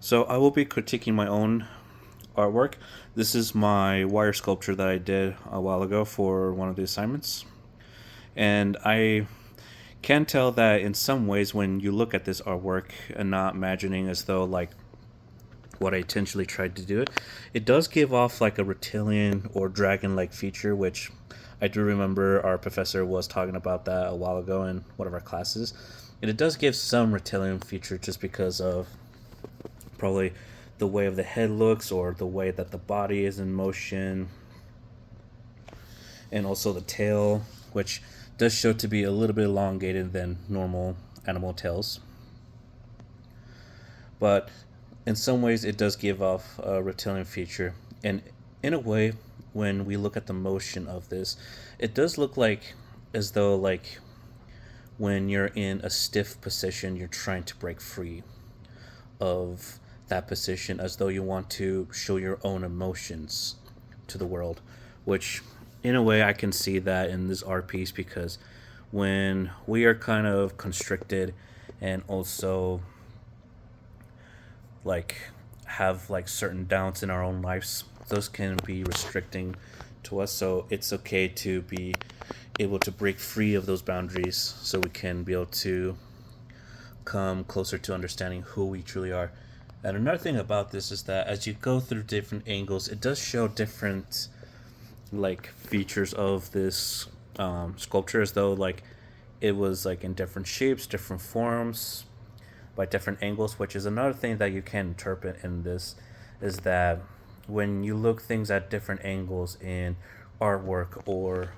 So I will be critiquing my own artwork. This is my wire sculpture that I did a while ago for one of the assignments. And I can tell that in some ways when you look at this artwork and not imagining as though like what I intentionally tried to do it does give off like a reptilian or dragon like feature, which I do remember our professor was talking about that a while ago in one of our classes. And it does give some reptilian feature just because of probably the way of the head looks or the way that the body is in motion, and also the tail, which does show to be a little bit elongated than normal animal tails. But in some ways, it does give off a reptilian feature, and in a way, when we look at the motion of this, it does look like as though like when you're in a stiff position, you're trying to break free of that position as though you want to show your own emotions to the world, which in a way I can see that in this art piece because when we are kind of constricted and also like have like certain doubts in our own lives, those can be restricting to us. So it's okay to be able to break free of those boundaries so we can be able to come closer to understanding who we truly are. And another thing about this is that as you go through different angles, it does show different like features of this sculpture, as though like it was like in different shapes, different forms, by different angles. Which is another thing that you can interpret in this, is that when you look things at different angles in artwork or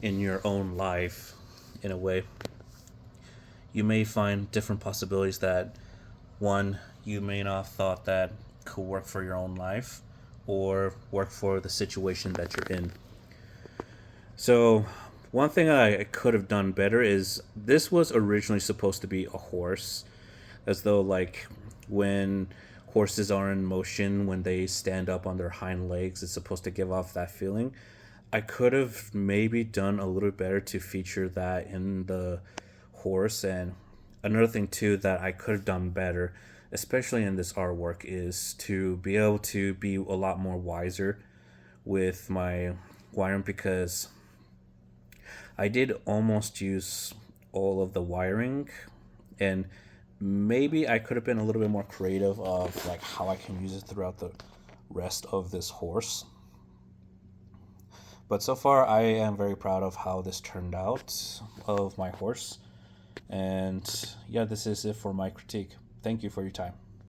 in your own life, in a way, you may find different possibilities that one you may not have thought that could work for your own life or work for the situation that you're in. So one thing I could have done better is this was originally supposed to be a horse, as though like when horses are in motion, when they stand up on their hind legs, it's supposed to give off that feeling. I could have maybe done a little better to feature that in the horse. And another thing too that I could have done better, especially in this artwork, is to be able to be a lot more wiser with my wiring, because I did almost use all of the wiring, and maybe I could have been a little bit more creative of like how I can use it throughout the rest of this horse. But so far, I am very proud of how this turned out of my horse. And yeah, this is it for my critique. Thank you for your time.